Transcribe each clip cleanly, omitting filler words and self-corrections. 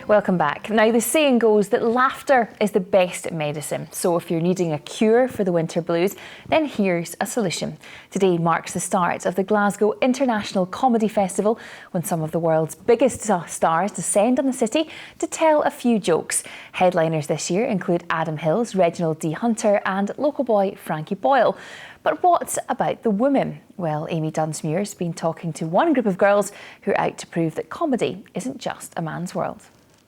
Welcome back. Now, the saying goes that laughter is the best medicine. So if you're needing a cure for the winter blues, then here's a solution. Today marks the start of the Glasgow International Comedy Festival, when some of the world's biggest stars descend on the city to tell a few jokes. Headliners this year include Adam Hill's Reginald D Hunter and local boy Frankie Boyle. But what about the women? Well, Amy Dunsmuir's been talking to one group of girls who are out to prove that comedy isn't just a man's world.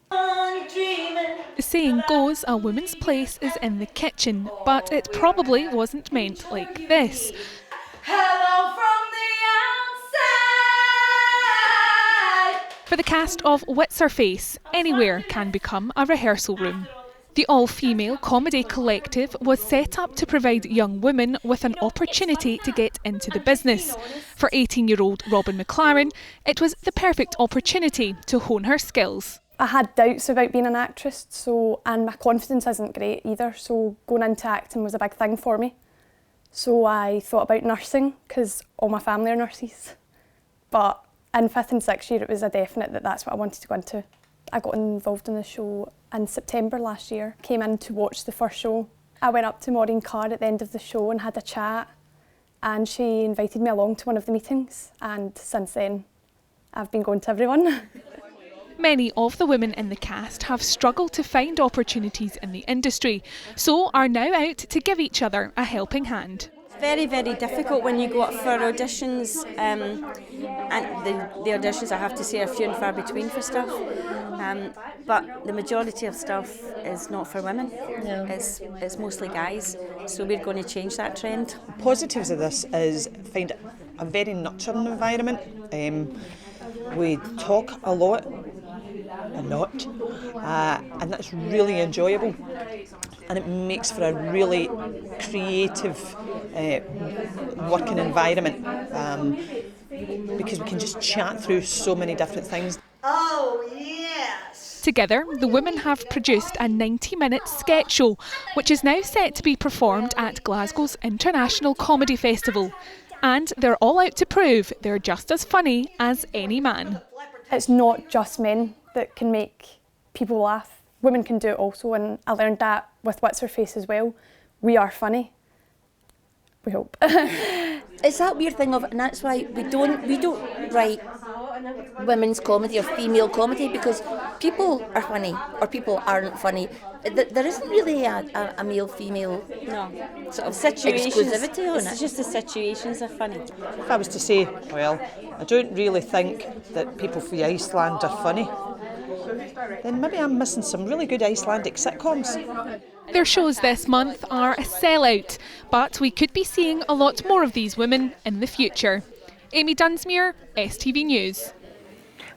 The saying goes, a woman's place is in the kitchen, but it probably wasn't meant like this. Hello from the outside. For the cast of Wits Her Face, anywhere can become a rehearsal room. The all-female comedy collective was set up to provide young women with an opportunity to get into the business. For 18-year-old Robin McLaren, it was the perfect opportunity to hone her skills. I had doubts about being an actress, and my confidence isn't great either, so going into acting was a big thing for me. So I thought about nursing, because all my family are nurses. But in 5th and 6th year, it was a definite that that's what I wanted to go into. I got involved in the show in September last year, came in to watch the first show. I went up to Maureen Carr at the end of the show and had a chat, and she invited me along to one of the meetings, and since then I've been going to everyone. Many of the women in the cast have struggled to find opportunities in the industry, so are now out to give each other a helping hand. Very, very difficult when you go up for auditions, and the auditions, I have to say, are few and far between for stuff. But the majority of stuff is not for women. No. It's mostly guys, so we're going to change that trend. Positives of this is find a very nurturing environment. We talk a lot, and that's really enjoyable. And it makes for a really creative working environment, because we can just chat through so many different things. Oh, yes! Together, the women have produced a 90-minute sketch show, which is now set to be performed at Glasgow's International Comedy Festival. And they're all out to prove they're just as funny as any man. It's not just men that can make people laugh. Women can do it also, and I learned that with Wits Her Face as well. We are funny. We hope. It's that weird thing of, and that's why we don't write women's comedy or female comedy, because people are funny or people aren't funny. There isn't really a male-female sort of exclusivity on it. It's just the situations are funny. If I was to say, well, I don't really think that people from Iceland are funny, then maybe I'm missing some really good Icelandic sitcoms. Their shows this month are a sellout, but we could be seeing a lot more of these women in the future. Amy Dunsmuir, STV News.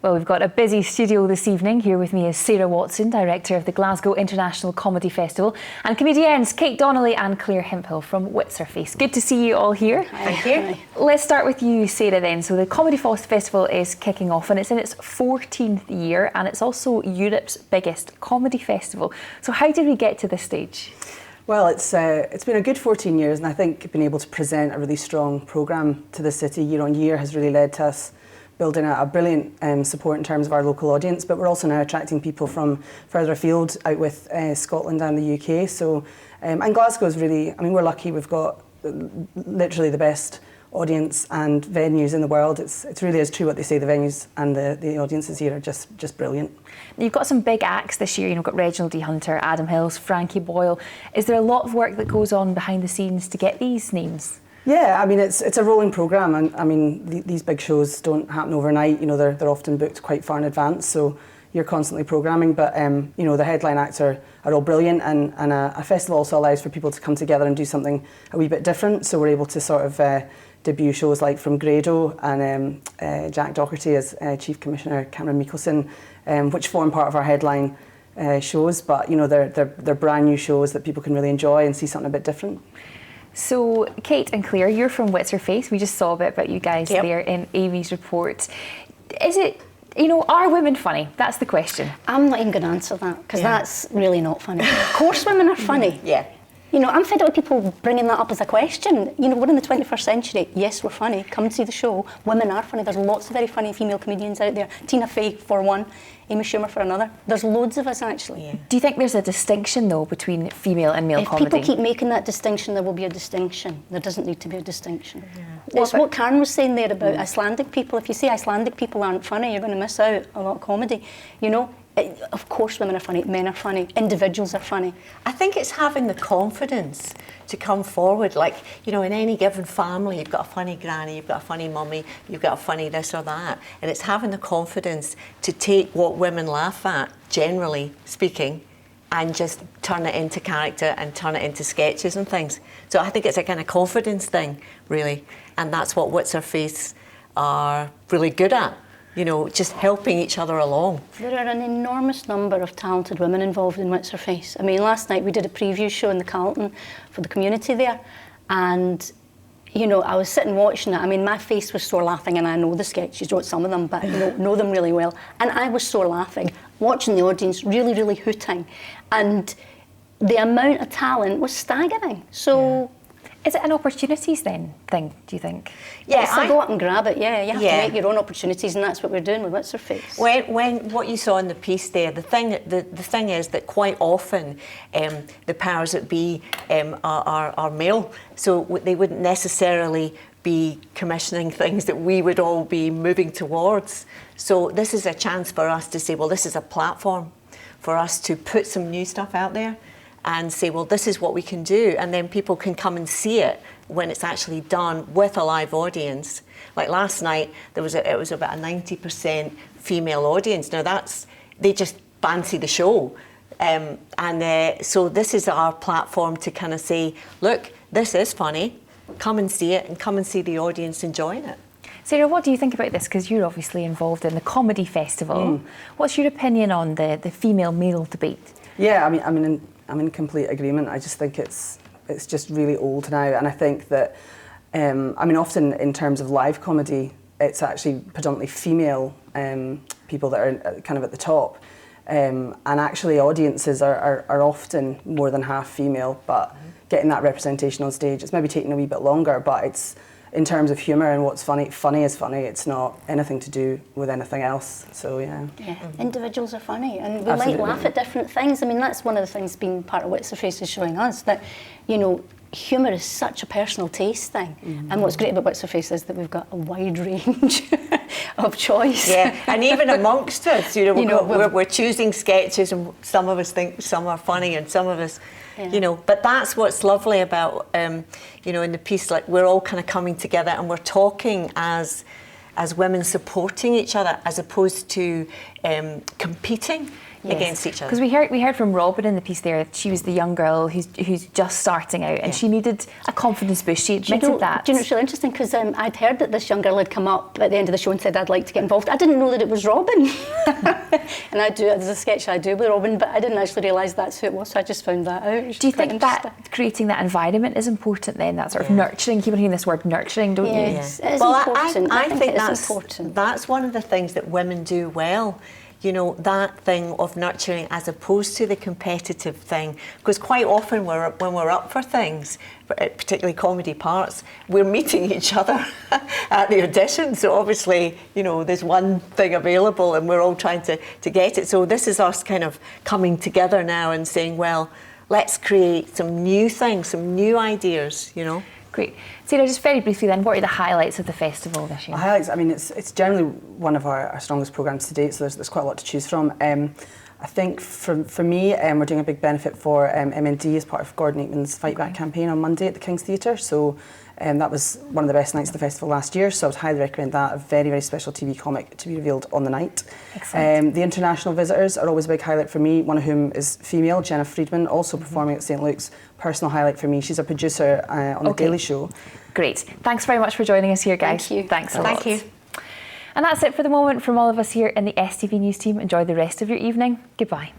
Well, we've got a busy studio this evening. Here with me is Sarah Watson, Director of the Glasgow International Comedy Festival, and comedians Kate Donnelly and Claire Hemphill from Wits Her Face. Good to see you all here. Thank you. Let's start with you, Sarah, then. So the Comedy Festival is kicking off, and it's in its 14th year, and it's also Europe's biggest comedy festival. So how did we get to this stage? Well, it's been a good 14 years, and I think being able to present a really strong programme to the city year on year has really led to us building a brilliant support in terms of our local audience, but we're also now attracting people from further afield, out with Scotland and the UK. So, and Glasgow's really, I mean, we're lucky, we've got literally the best audience and venues in the world. It really is true what they say, the venues and the audiences here are just brilliant. You've got some big acts this year. You've got Reginald D Hunter, Adam Hill's, Frankie Boyle. Is there a lot of work that goes on behind the scenes to get these names? Yeah, I mean, it's a rolling programme, and I mean, these big shows don't happen overnight. You know, they're often booked quite far in advance, so you're constantly programming. But you know, the headline acts are all brilliant, and a festival also allows for people to come together and do something a wee bit different. So we're able to sort of debut shows like from Grado and Jack Doherty as Chief Commissioner Cameron Mickelson, which form part of our headline shows. But you know, they're brand new shows that people can really enjoy and see something a bit different. So, Kate and Claire, you're from Wits Her Face. We just saw a bit about you guys there in Amy's report. Is it, you know, are women funny? That's the question. I'm not even going to answer that, because that's really not funny. Of course women are funny. Yeah. You know, I'm fed up with people bringing that up as a question. You know, we're in the 21st century. Yes, we're funny. Come and see the show. Women are funny. There's lots of very funny female comedians out there. Tina Fey for one, Amy Schumer for another. There's loads of us actually. Yeah. Do you think there's a distinction though between female and male comedy? If people keep making that distinction, there will be a distinction. There doesn't need to be a distinction. Yeah. It's what Karen was saying there about Icelandic people. If you say Icelandic people aren't funny, you're going to miss out a lot of comedy. You know, of course women are funny, men are funny, individuals are funny. I think it's having the confidence to come forward. Like, you know, in any given family, you've got a funny granny, you've got a funny mummy, you've got a funny this or that. And it's having the confidence to take what women laugh at, generally speaking, and just turn it into character and turn it into sketches and things. So I think it's a kind of confidence thing, really. And that's what What's Her Face are really good at. You know, just helping each other along. There are an enormous number of talented women involved in What's Her Face. I mean, last night we did a preview show in the Carlton for the community there, and you know, I was sitting watching it. I mean, my face was sore laughing, and I know the sketches, wrote some of them, but know them really well. And I was sore laughing, watching the audience really, really hooting, and the amount of talent was staggering. So. Is it an opportunities then thing, do you think? Yeah, it's go up and grab it, yeah. You have to make your own opportunities, and that's what we're doing with What's Her Face. When what you saw in the piece there, the thing is that quite often the powers that be are male, so they wouldn't necessarily be commissioning things that we would all be moving towards. So this is a chance for us to say, well, this is a platform for us to put some new stuff out there and say, well, this is what we can do, and then people can come and see it when it's actually done with a live audience. Like last night, it was about a 90% female audience. Now they just fancy the show, so this is our platform to kind of say, look, this is funny. Come and see it, and come and see the audience enjoying it. Sarah, what do you think about this? Because you're obviously involved in the comedy festival. What's your opinion on the female-male debate? Yeah, I'm in complete agreement. I just think it's just really old now, and I think that often in terms of live comedy, it's actually predominantly female people that are kind of at the top, and actually audiences are often more than half female. But getting that representation on stage, it's maybe taking a wee bit longer, but it's in terms of humour and what's funny. Funny is funny. It's not anything to do with anything else. So yeah. Individuals are funny, and we might laugh at different things. I mean, that's one of the things being part of What's Her Face is showing us, that, you know, humour is such a personal taste thing. And what's great about What's Her Face is that we've got a wide range of choice. Yeah, and even amongst us, we're choosing sketches, and some of us think some are funny, and some of us. You know, but that's what's lovely about, you know, in the piece, like we're all kind of coming together and we're talking as women, supporting each other as opposed to competing against each other. Because we heard from Robin in the piece there that she was the young girl who's just starting out, and she needed a confidence boost. She admitted that. Do you know, it's really interesting, because I'd heard that this young girl had come up at the end of the show and said, I'd like to get involved. I didn't know that it was Robin. And there's a sketch I do with Robin, but I didn't actually realise that's who it was, so I just found that out. Do you think that creating that environment is important then, that sort of nurturing? Keep on hearing this word nurturing, don't you? Yes, it is important. I think important. That's one of the things that women do well. You know, that thing of nurturing as opposed to the competitive thing. Because quite often when we're up for things, particularly comedy parts, we're meeting each other at the audition. So obviously, you know, there's one thing available and we're all trying to get it. So this is us kind of coming together now and saying, well, let's create some new things, some new ideas, you know. Great. Sarah, just very briefly then, what are the highlights of the festival this year? The highlights, I mean, it's generally one of our strongest programmes to date, so there's quite a lot to choose from. I think for me, we're doing a big benefit for MND as part of Gordon Aikman's Fight Back campaign on Monday at the King's Theatre. So that was one of the best nights of the festival last year, so I would highly recommend that. A very, very special TV comic to be revealed on the night. The international visitors are always a big highlight for me, one of whom is female, Jenna Friedman, also performing at St Luke's. Personal highlight for me. She's a producer on The Daily Show. Great. Thanks very much for joining us here, guys. Thank you. Thanks a lot. Thank you. And that's it for the moment from all of us here in the STV News team. Enjoy the rest of your evening. Goodbye.